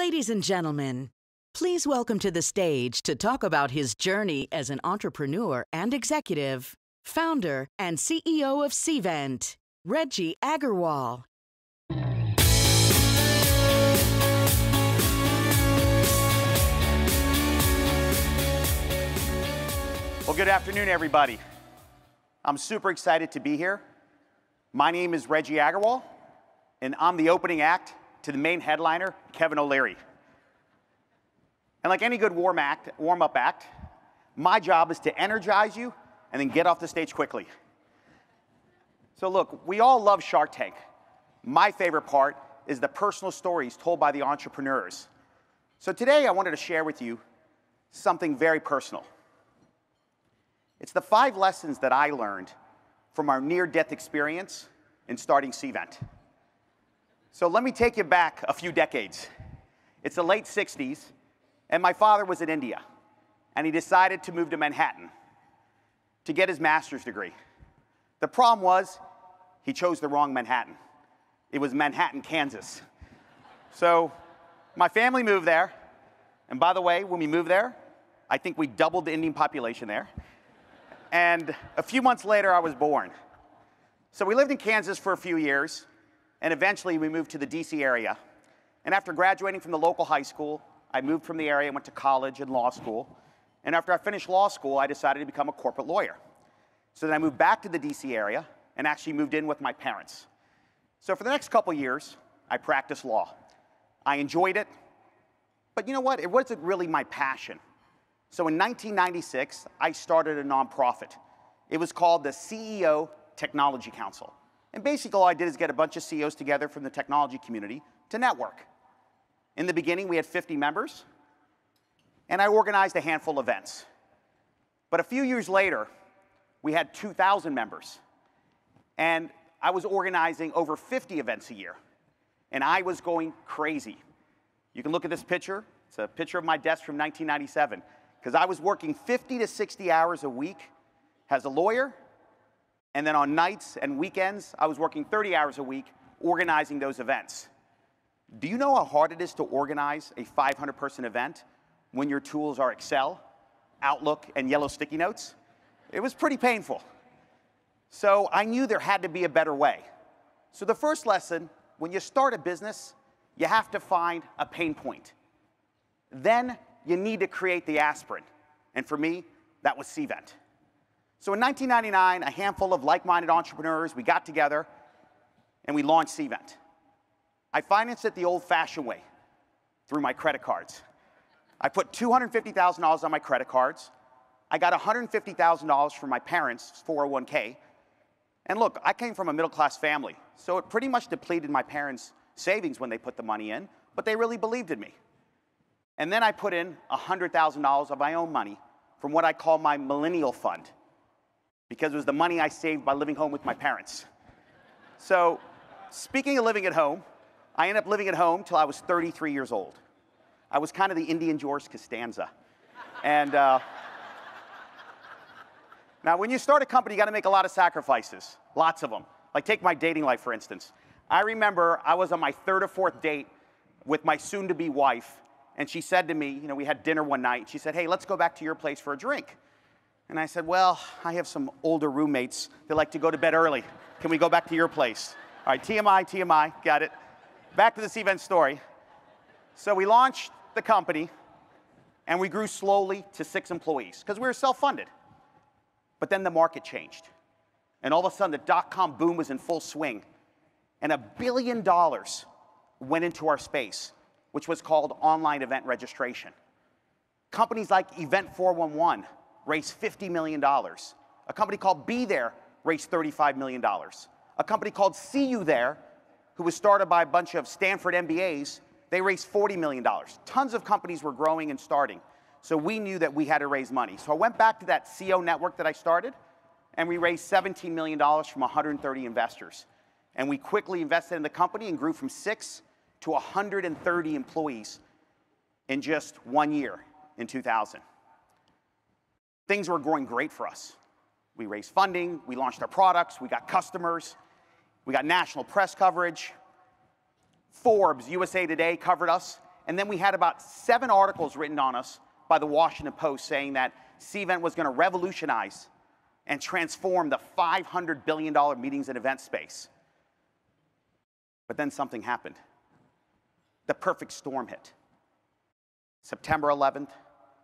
Ladies and gentlemen, please welcome to the stage to talk about his journey as an entrepreneur and executive, founder and CEO of Cvent, Reggie Agarwal. Well, good afternoon, everybody. I'm super excited to be here. My name is Reggie Agarwal, and I'm the opening act to the main headliner, Kevin O'Leary. And like any good warm-up act, my job is to energize you and then get off the stage quickly. So look, we all love Shark Tank. My favorite part is the personal stories told by the entrepreneurs. So today I wanted to share with you something very personal. It's the 5 lessons that I learned from our near-death experience in starting Cvent. So let me take you back a few decades. It's the late 60s, and my father was in India, and he decided to move to Manhattan to get his master's degree. The problem was he chose the wrong Manhattan. It was Manhattan, Kansas. So my family moved there, and by the way, when we moved there, I think we doubled the Indian population there. And a few months later, I was born. So we lived in Kansas for a few years, and eventually we moved to the DC area. And after graduating from the local high school, I moved from the area and went to college and law school. And after I finished law school, I decided to become a corporate lawyer. So then I moved back to the DC area and actually moved in with my parents. So for the next couple years, I practiced law. I enjoyed it, but you know what? It wasn't really my passion. So in 1996, I started a nonprofit. It was called the CEO Technology Council. And basically all I did is get a bunch of CEOs together from the technology community to network. In the beginning, we had 50 members, and I organized a handful of events. But a few years later, we had 2,000 members, and I was organizing over 50 events a year, and I was going crazy. You can look at this picture. It's a picture of my desk from 1997, because I was working 50 to 60 hours a week as a lawyer, and then on nights and weekends, I was working 30 hours a week organizing those events. Do you know how hard it is to organize a 500-person event when your tools are Excel, Outlook, and yellow sticky notes? It was pretty painful. So I knew there had to be a better way. So the first lesson, when you start a business, you have to find a pain point. Then you need to create the aspirin. And for me, that was Cvent. So in 1999, a handful of like-minded entrepreneurs, we got together and we launched Cvent. I financed it the old-fashioned way, through my credit cards. I put $250,000 on my credit cards. I got $150,000 from my parents' 401k. And look, I came from a middle-class family, so it pretty much depleted my parents' savings when they put the money in, but they really believed in me. And then I put in $100,000 of my own money from what I call my millennial fund, because it was the money I saved by living home with my parents. So speaking of living at home, I ended up living at home till I was 33 years old. I was kind of the Indian George Costanza. And now when you start a company, you got to make a lot of sacrifices, lots of them. Like take my dating life, for instance. I remember I was on my 3rd or 4th date with my soon-to-be wife, and she said to me, you know, we had dinner one night, she said, hey, let's go back to your place for a drink. And I said, well, I have some older roommates that like to go to bed early. Can we go back to your place? All right, TMI, got it. Back to the Cvent story. So we launched the company, and we grew slowly to 6 employees, because we were self-funded. But then the market changed. And all of a sudden, the dot-com boom was in full swing. And $1 billion went into our space, which was called online event registration. Companies like Event 411 raised $50 million. A company called Be There raised $35 million. A company called See You There, who was started by a bunch of Stanford MBAs, they raised $40 million. Tons of companies were growing and starting. So we knew that we had to raise money. So I went back to that CO network that I started, and we raised $17 million from 130 investors. And we quickly invested in the company and grew from 6 to 130 employees in just 1 year in 2000. Things were going great for us. We raised funding, we launched our products, we got customers, we got national press coverage. Forbes, USA Today covered us, And then we had about 7 articles written on us by the Washington Post saying that Cvent was going to revolutionize and transform the $500 billion meetings and event space. But then something happened. The perfect storm hit. September 11th,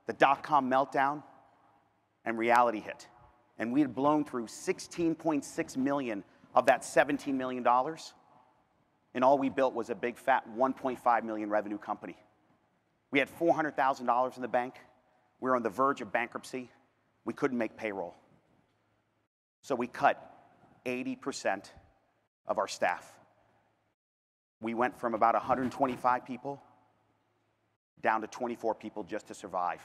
the dot-com meltdown, and reality hit. And we had blown through 16.6 million of that $17 million. And all we built was a big fat 1.5 million revenue company. We had $400,000 in the bank. We were on the verge of bankruptcy. We couldn't make payroll. So we cut 80% of our staff. We went from about 125 people down to 24 people just to survive.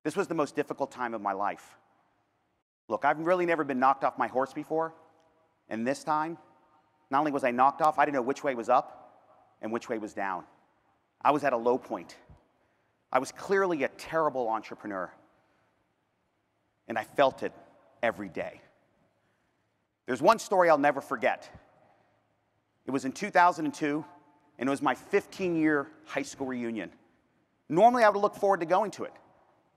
This was the most difficult time of my life. Look, I've really never been knocked off my horse before, and this time, not only was I knocked off, I didn't know which way was up and which way was down. I was at a low point. I was clearly a terrible entrepreneur, and I felt it every day. There's one story I'll never forget. It was in 2002, and it was my 15-year high school reunion. Normally, I would look forward to going to it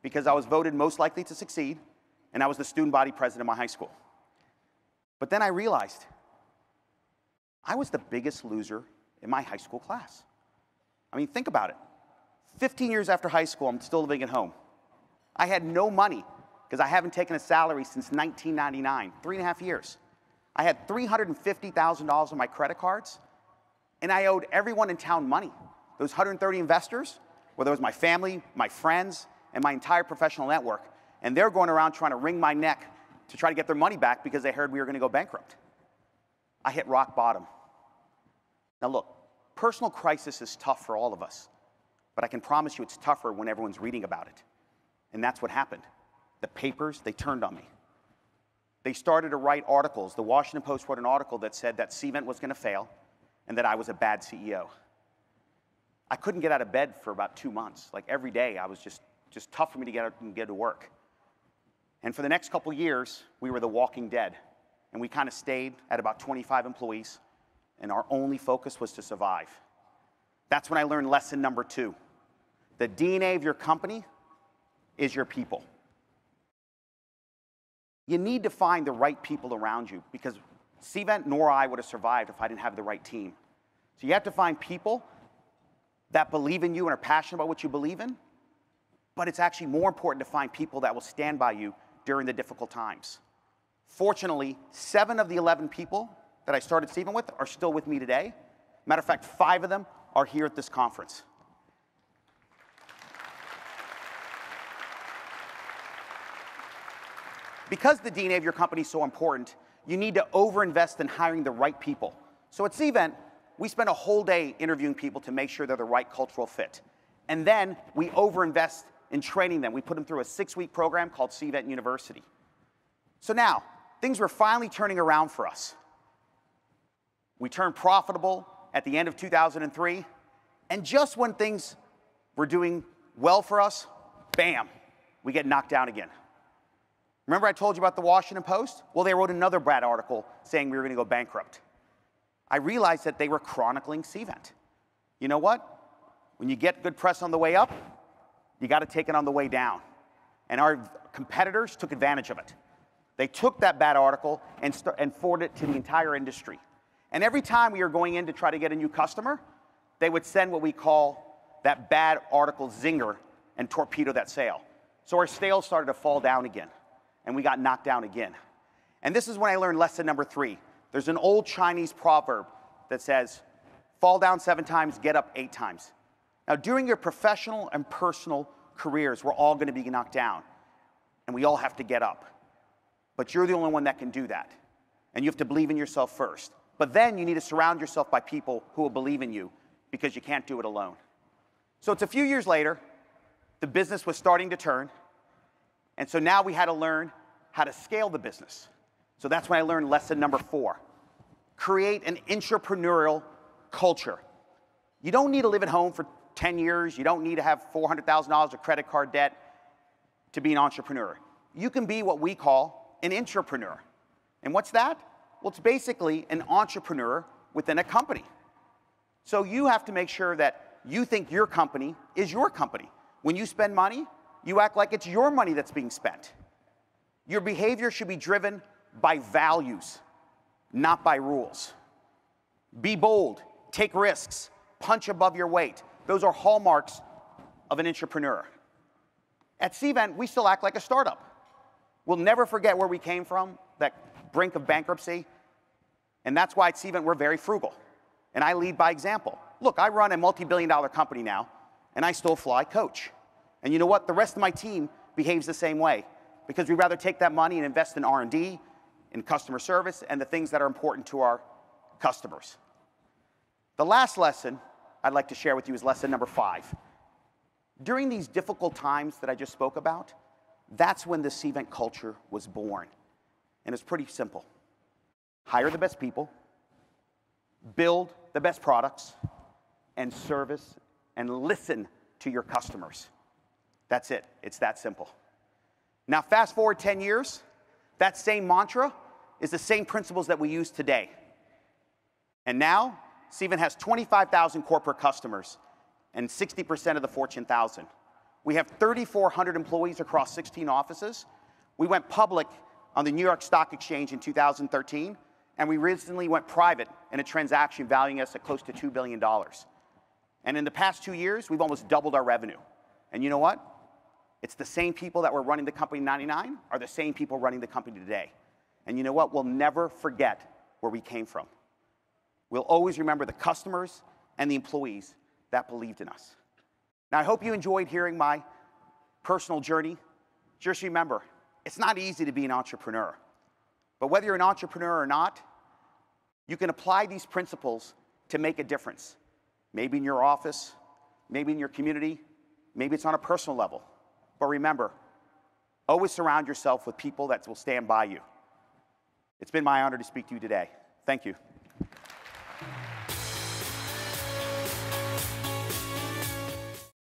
because I was voted most likely to succeed, and I was the student body president of my high school. But then I realized I was the biggest loser in my high school class. I mean, think about it. 15 years after high school, I'm still living at home. I had no money because I haven't taken a salary since 1999, 3.5 years. I had $350,000 on my credit cards, and I owed everyone in town money. Those 130 investors, whether it was my family, my friends, and my entire professional network, and they're going around trying to wring my neck to try to get their money back because they heard we were going to go bankrupt. I hit rock bottom. Now look, personal crisis is tough for all of us, but I can promise you it's tougher when everyone's reading about it. And that's what happened. The papers, they turned on me. They started to write articles. The Washington Post wrote an article that said that Cvent was going to fail and that I was a bad CEO. I couldn't get out of bed for about 2 months. Like every day, I was just tough for me to get out and get to work. And for the next couple years, we were the walking dead. And we kind of stayed at about 25 employees, and our only focus was to survive. That's when I learned lesson number 2. The DNA of your company is your people. You need to find the right people around you because Cvent nor I would have survived if I didn't have the right team. So you have to find people that believe in you and are passionate about what you believe in, but it's actually more important to find people that will stand by you during the difficult times. Fortunately, 7 of the 11 people that I started Cvent with are still with me today. Matter of fact, 5 of them are here at this conference. Because the DNA of your company is so important, you need to overinvest in hiring the right people. So at Cvent, we spend a whole day interviewing people to make sure they're the right cultural fit. And then we overinvest in training them. We put them through a 6-week program called Cvent University. So now, things were finally turning around for us. We turned profitable at the end of 2003, and just when things were doing well for us, bam, we get knocked down again. Remember I told you about the Washington Post? Well, they wrote another bad article saying we were going to go bankrupt. I realized that they were chronicling Cvent. You know what? When you get good press on the way up, you got to take it on the way down. And our competitors took advantage of it. They took that bad article and forwarded it to the entire industry. And every time we were going in to try to get a new customer, they would send what we call that bad article zinger and torpedo that sale. So our sales started to fall down again, and we got knocked down again. And this is when I learned lesson number 3. There's an old Chinese proverb that says, fall down 7 times, get up 8 times. Now, during your professional and personal careers, we're all going to be knocked down, and we all have to get up. But you're the only one that can do that, and you have to believe in yourself first. But then you need to surround yourself by people who will believe in you because you can't do it alone. So it's a few years later, the business was starting to turn, and so now we had to learn how to scale the business. So that's when I learned lesson number 4. Create an entrepreneurial culture. You don't need to live at home for 10 years. You don't need to have $400,000 of credit card debt to be an entrepreneur. You can be what we call an intrapreneur. And what's that? Well, it's basically an entrepreneur within a company. So you have to make sure that you think your company is your company. When you spend money, you act like it's your money that's being spent. Your behavior should be driven by values, not by rules. Be bold, take risks, punch above your weight. Those are hallmarks of an entrepreneur. At Cvent, we still act like a startup. We'll never forget where we came from, that brink of bankruptcy. And that's why at Cvent, we're very frugal. And I lead by example. Look, I run a multi-billion-dollar company now, and I still fly coach. And you know what? The rest of my team behaves the same way, because we'd rather take that money and invest in R&D, in customer service, and the things that are important to our customers. The last lesson I'd like to share with you is lesson number 5. During these difficult times that I just spoke about, that's when the Cvent culture was born. And it's pretty simple. Hire the best people, build the best products, and service and listen to your customers. That's it. It's that simple. Now, fast forward 10 years, that same mantra is the same principles that we use today. And now, Cvent has 25,000 corporate customers and 60% of the Fortune 1000. We have 3,400 employees across 16 offices. We went public on the New York Stock Exchange in 2013, and we recently went private in a transaction valuing us at close to $2 billion. And in the past 2 years, we've almost doubled our revenue. And you know what? It's the same people that were running the company in '99 are the same people running the company today. And you know what? We'll never forget where we came from. We'll always remember the customers and the employees that believed in us. Now, I hope you enjoyed hearing my personal journey. Just remember, it's not easy to be an entrepreneur. But whether you're an entrepreneur or not, you can apply these principles to make a difference. Maybe in your office, maybe in your community, maybe it's on a personal level. But remember, always surround yourself with people that will stand by you. It's been my honor to speak to you today. Thank you.